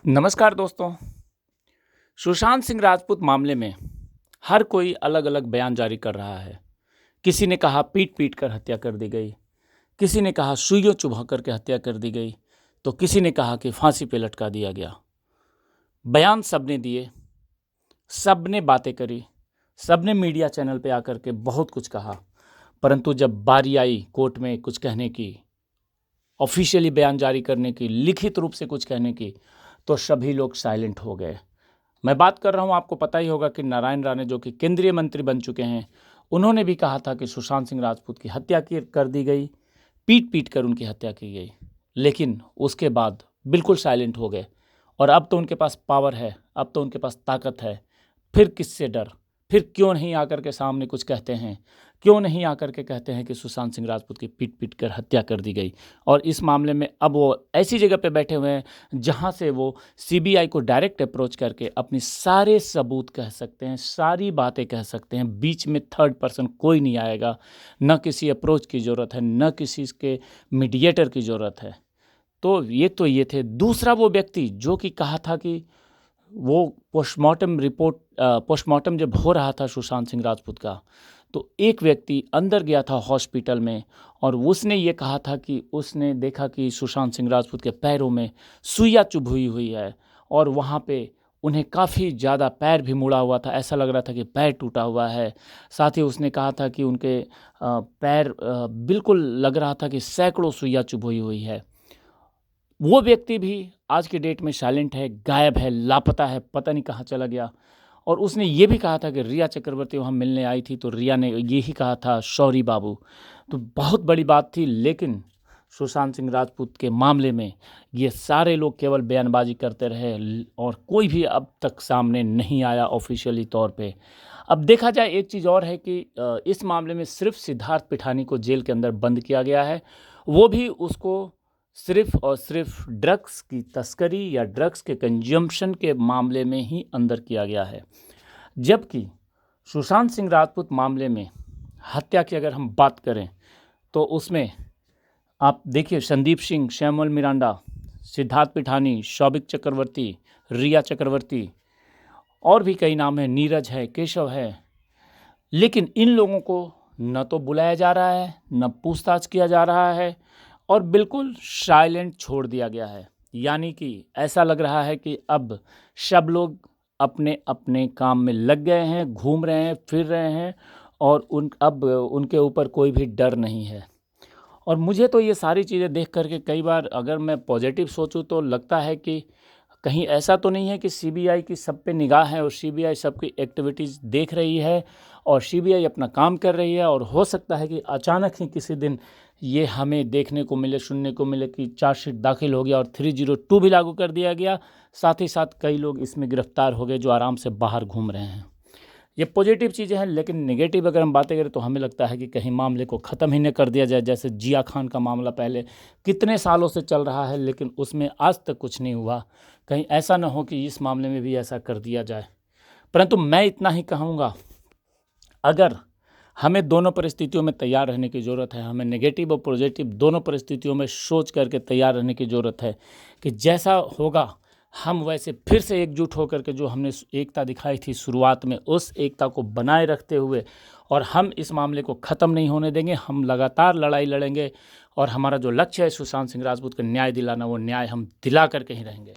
नमस्कार दोस्तों। सुशांत सिंह राजपूत मामले में हर कोई अलग अलग बयान जारी कर रहा है। किसी ने कहा पीट पीट कर हत्या कर दी गई, किसी ने कहा सुइयों चुभा करके हत्या कर दी गई, तो किसी ने कहा कि फांसी पे लटका दिया गया। बयान सबने दिए, सबने बातें करी, सबने मीडिया चैनल पे आकर के बहुत कुछ कहा, परंतु जब बारी आई कोर्ट में कुछ कहने की, ऑफिशियली बयान जारी करने की, लिखित रूप से कुछ कहने की, तो सभी लोग साइलेंट हो गए। मैं बात कर रहा हूं, आपको पता ही होगा कि नारायण राणे जो कि केंद्रीय मंत्री बन चुके हैं, उन्होंने भी कहा था कि सुशांत सिंह राजपूत की हत्या कर दी गई, पीट पीट कर उनकी हत्या की गई। लेकिन उसके बाद बिल्कुल साइलेंट हो गए। और अब तो उनके पास पावर है, अब तो उनके पास ताकत है, फिर किससे डर? फिर क्यों नहीं आकर के सामने कुछ कहते हैं? क्यों नहीं आकर के कहते हैं कि सुशांत सिंह राजपूत की पीट पीट कर हत्या कर दी गई? और इस मामले में अब वो ऐसी जगह पे बैठे हुए हैं जहां से वो सीबीआई को डायरेक्ट अप्रोच करके अपनी सारे सबूत कह सकते हैं, सारी बातें कह सकते हैं। बीच में थर्ड पर्सन कोई नहीं आएगा, न किसी अप्रोच की ज़रूरत है, न किसी के मीडिएटर की ज़रूरत है। तो ये थे। दूसरा वो व्यक्ति जो कि कहा था कि वो पोस्टमार्टम जब हो रहा था सुशांत सिंह राजपूत का, तो एक व्यक्ति अंदर गया था हॉस्पिटल में और उसने ये कहा था कि उसने देखा कि सुशांत सिंह राजपूत के पैरों में सुइयां चुभी हुई है और वहाँ पे उन्हें काफ़ी ज़्यादा पैर भी मुड़ा हुआ था, ऐसा लग रहा था कि पैर टूटा हुआ है। साथ ही उसने कहा था कि उनके पैर बिल्कुल लग रहा था कि सैकड़ों सुइयां चुभी हुई है। वो व्यक्ति भी आज की डेट में साइलेंट है, गायब है, लापता है, पता नहीं कहाँ चला गया। और उसने ये भी कहा था कि रिया चक्रवर्ती वहाँ मिलने आई थी, तो रिया ने यही कहा था सॉरी बाबू। तो बहुत बड़ी बात थी। लेकिन सुशांत सिंह राजपूत के मामले में ये सारे लोग केवल बयानबाजी करते रहे और कोई भी अब तक सामने नहीं आया ऑफिशियली तौर पे। अब देखा जाए, एक चीज़ और है कि इस मामले में सिर्फ सिद्धार्थ पिठानी को जेल के अंदर बंद किया गया है, वो भी उसको सिर्फ और सिर्फ ड्रग्स की तस्करी या ड्रग्स के कंजम्पशन के मामले में ही अंदर किया गया है। जबकि सुशांत सिंह राजपूत मामले में हत्या की अगर हम बात करें तो उसमें आप देखिए, संदीप सिंह, श्यामल मिरांडा, सिद्धार्थ पिठानी, शौविक चक्रवर्ती, रिया चक्रवर्ती और भी कई नाम हैं, नीरज है, केशव है। लेकिन इन लोगों को न तो बुलाया जा रहा है, न पूछताछ किया जा रहा है और बिल्कुल साइलेंट छोड़ दिया गया है। यानी कि ऐसा लग रहा है कि अब सब लोग अपने अपने काम में लग गए हैं, घूम रहे हैं, फिर रहे हैं और अब उनके ऊपर कोई भी डर नहीं है। और मुझे तो ये सारी चीज़ें देख करके कई बार अगर मैं पॉजिटिव सोचूं तो लगता है कि कहीं ऐसा तो नहीं है कि सीबीआई की सब पे निगाह है और सीबीआई सबकी एक्टिविटीज़ देख रही है और सीबीआई अपना काम कर रही है। और हो सकता है कि अचानक ही किसी दिन ये हमें देखने को मिले, सुनने को मिले कि चार्जशीट दाखिल हो गया और 302 भी लागू कर दिया गया। साथ ही साथ कई लोग इसमें गिरफ्तार हो गए जो आराम से बाहर घूम रहे हैं। ये पॉजिटिव चीज़ें हैं। लेकिन नेगेटिव अगर हम बातें करें तो हमें लगता है कि कहीं मामले को ख़त्म ही न कर दिया जाए। जैसे जिया खान का मामला पहले कितने सालों से चल रहा है लेकिन उसमें आज तक कुछ नहीं हुआ। कहीं ऐसा ना हो कि इस मामले में भी ऐसा कर दिया जाए। परंतु मैं इतना ही कहूँगा, अगर हमें दोनों परिस्थितियों में तैयार रहने की ज़रूरत है, हमें नेगेटिव और पॉजिटिव दोनों परिस्थितियों में सोच करके तैयार रहने की ज़रूरत है कि जैसा होगा हम वैसे फिर से एकजुट होकर के जो हमने एकता दिखाई थी शुरुआत में, उस एकता को बनाए रखते हुए और हम इस मामले को ख़त्म नहीं होने देंगे। हम लगातार लड़ाई लड़ेंगे और हमारा जो लक्ष्य है सुशांत सिंह राजपूत को न्याय दिलाना, वो न्याय हम दिला करके ही रहेंगे।